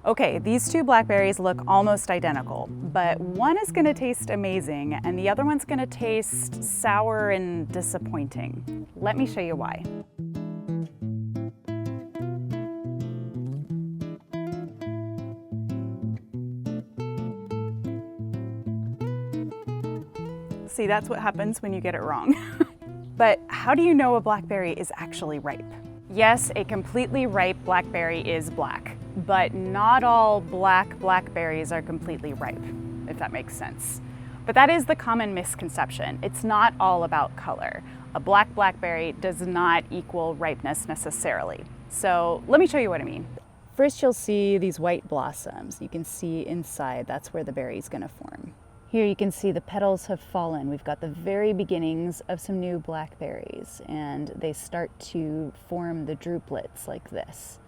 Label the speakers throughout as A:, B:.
A: Okay, these two blackberries look almost identical, but one is gonna taste amazing and the other one's gonna taste sour and disappointing. Let me show you why. See, that's what happens when you get it wrong. But how do you know a blackberry is actually ripe? Yes, a completely ripe blackberry is black, but not all black blackberries are completely ripe, if that makes sense. But that is the common misconception. It's not all about color. A black blackberry does not equal ripeness necessarily. So let me show you what I mean. First, you'll see these white blossoms. You can see inside, that's where the berry is gonna form. Here you can see the petals have fallen. We've got the very beginnings of some new blackberries, and they start to form the drupelets like this.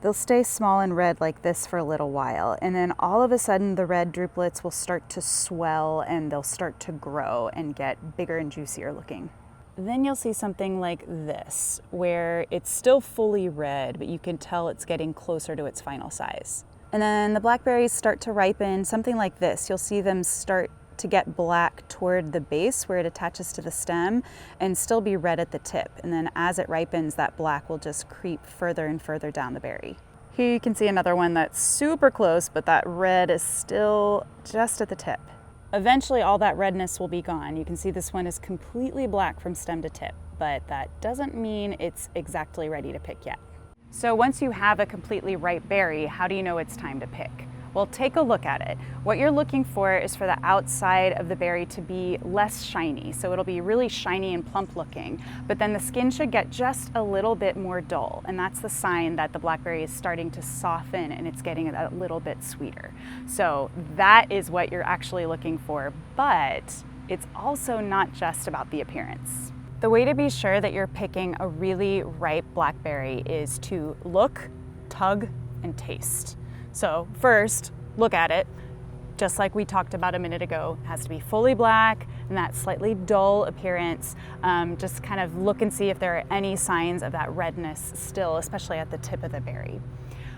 A: They'll stay small and red like this for a little while, and then all of a sudden the red drupelets will start to swell and they'll start to grow and get bigger and juicier looking. Then you'll see something like this, where it's still fully red, but you can tell it's getting closer to its final size. And then the blackberries start to ripen, something like this. You'll see them start to get black toward the base where it attaches to the stem and still be red at the tip. And then as it ripens, that black will just creep further and further down the berry. Here you can see another one that's super close, but that red is still just at the tip. Eventually all that redness will be gone. You can see this one is completely black from stem to tip, but that doesn't mean it's exactly ready to pick yet. So once you have a completely ripe berry, how do you know it's time to pick? Well, take a look at it. What you're looking for is for the outside of the berry to be less shiny. So it'll be really shiny and plump looking, but then the skin should get just a little bit more dull. And that's the sign that the blackberry is starting to soften and it's getting a little bit sweeter. So that is what you're actually looking for, but it's also not just about the appearance. The way to be sure that you're picking a really ripe blackberry is to look, tug, and taste. So first, look at it. Just like we talked about a minute ago, it has to be fully black and that slightly dull appearance. Just kind of look and see if there are any signs of that redness still, especially at the tip of the berry.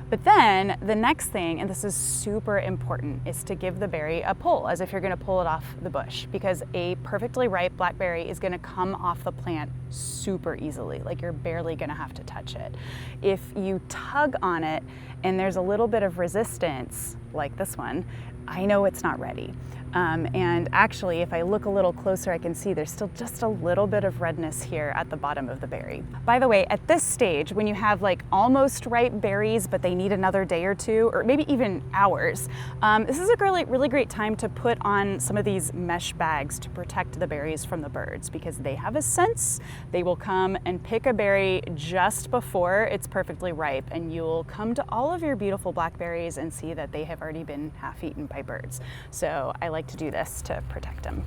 A: But then the next thing, and this is super important, is to give the berry a pull, as if you're gonna pull it off the bush, because a perfectly ripe blackberry is gonna come off the plant super easily, like you're barely gonna have to touch it. If you tug on it and there's a little bit of resistance, like this one, I know it's not ready. And actually, if I look a little closer, I can see there's still just a little bit of redness here at the bottom of the berry. By the way, at this stage, when you have like almost ripe berries, but they need another day or two, or maybe even hours, this is a really great time to put on some of these mesh bags to protect the berries from the birds, because they have a sense. They will come and pick a berry just before it's perfectly ripe, and you'll come to all of your beautiful blackberries and see that they have already been half eaten by birds. So I like to do this to protect them.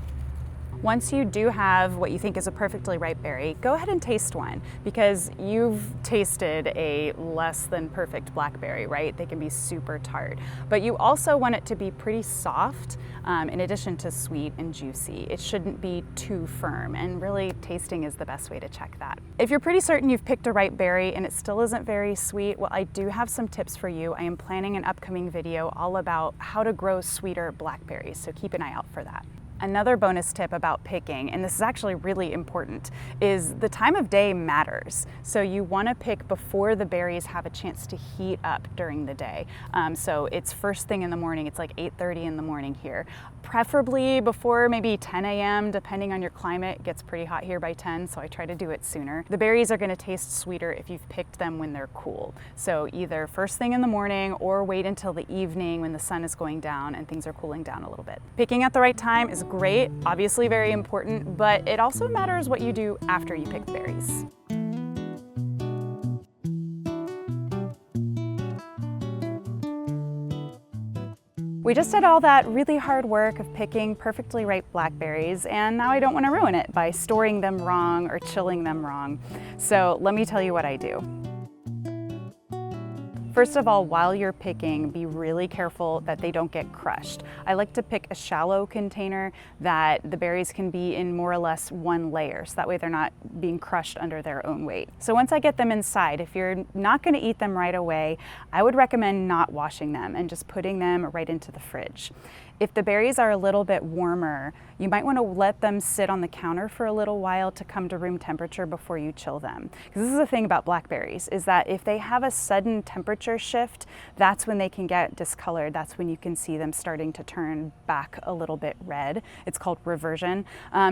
A: Once you do have what you think is a perfectly ripe berry, go ahead and taste one, because you've tasted a less than perfect blackberry, right? They can be super tart, but you also want it to be pretty soft, in addition to sweet and juicy. It shouldn't be too firm, and really tasting is the best way to check that. If you're pretty certain you've picked a ripe berry and it still isn't very sweet, well, I do have some tips for you. I am planning an upcoming video all about how to grow sweeter blackberries, so keep an eye out for that. Another bonus tip about picking, and this is actually really important, is the time of day matters. So you want to pick before the berries have a chance to heat up during the day. So it's first thing in the morning, it's like 8:30 in the morning here. Preferably before maybe 10 a.m. depending on your climate. It gets pretty hot here by 10, so I try to do it sooner. The berries are going to taste sweeter if you've picked them when they're cool. So either first thing in the morning or wait until the evening when the sun is going down and things are cooling down a little bit. Picking at the right time is great, obviously very important, but it also matters what you do after you pick the berries. We just did all that really hard work of picking perfectly ripe blackberries, and now I don't want to ruin it by storing them wrong or chilling them wrong. So let me tell you what I do. First of all, while you're picking, be really careful that they don't get crushed. I like to pick a shallow container that the berries can be in more or less one layer, so that way they're not being crushed under their own weight. So once I get them inside, if you're not going to eat them right away, I would recommend not washing them and just putting them right into the fridge. If the berries are a little bit warmer, you might want to let them sit on the counter for a little while to come to room temperature before you chill them. Because this is the thing about blackberries, is that if they have a sudden temperature shift, that's when they can get discolored. That's when you can see them starting to turn back a little bit red. It's called reversion.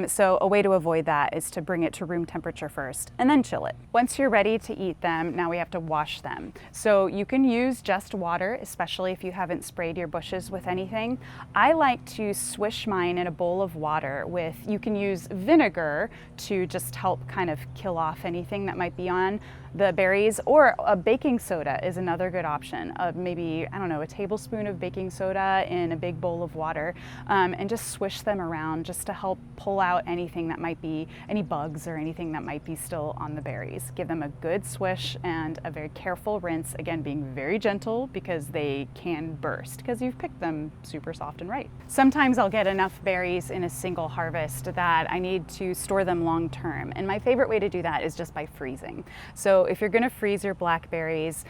A: So a way to avoid that is to bring it to room temperature first and then chill it. Once you're ready to eat them, now we have to wash them. So you can use just water, especially if you haven't sprayed your bushes with anything. I like to swish mine in a bowl of water with, you can use vinegar to just help kind of kill off anything that might be on the berries, or a baking soda is another good option. Maybe, I don't know, a tablespoon of baking soda in a big bowl of water, and just swish them around just to help pull out anything that might be, any bugs or anything that might be still on the berries. Give them a good swish and a very careful rinse, again being very gentle because they can burst because you've picked them super soft and ripe. Sometimes I'll get enough berries in a single harvest that I need to store them long term, and my favorite way to do that is just by freezing. So if you're going to freeze your blackberries,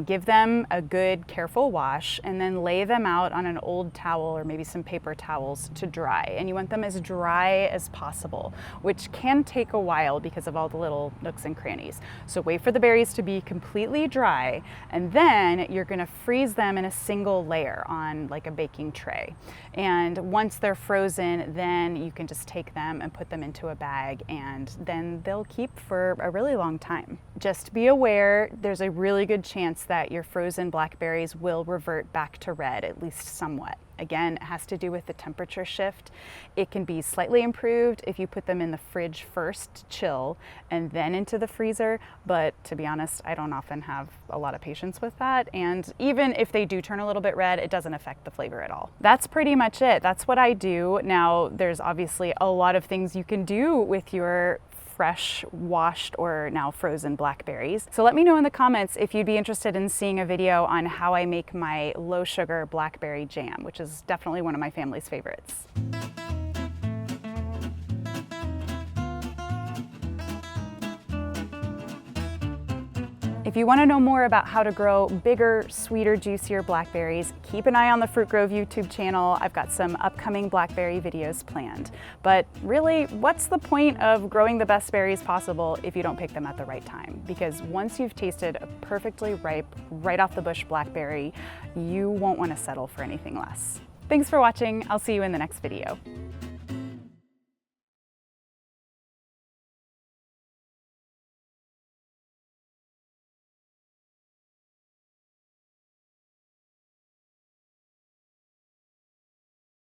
A: give them a good careful wash and then lay them out on an old towel or maybe some paper towels to dry. And you want them as dry as possible, which can take a while because of all the little nooks and crannies. So wait for the berries to be completely dry, and then you're going to freeze them in a single layer on like a baking tray. And once they're frozen, then you can just take them and put them into a bag, and then they'll keep for a really long time. Just be aware, there's a really good chance that your frozen blackberries will revert back to red, at least somewhat. Again, it has to do with the temperature shift. It can be slightly improved if you put them in the fridge first to chill and then into the freezer, but to be honest, I don't often have a lot of patience with that, and even if they do turn a little bit red, it doesn't affect the flavor at all. That's pretty much it. That's what I do. Now, there's obviously a lot of things you can do with your fresh, washed, or now frozen blackberries. So let me know in the comments if you'd be interested in seeing a video on how I make my low sugar blackberry jam, which is definitely one of my family's favorites. If you want to know more about how to grow bigger, sweeter, juicier blackberries, keep an eye on the Fruit Grove YouTube channel. I've got some upcoming blackberry videos planned. But really, what's the point of growing the best berries possible if you don't pick them at the right time? Because once you've tasted a perfectly ripe, right off the bush blackberry, you won't want to settle for anything less. Thanks for watching. I'll see you in the next video.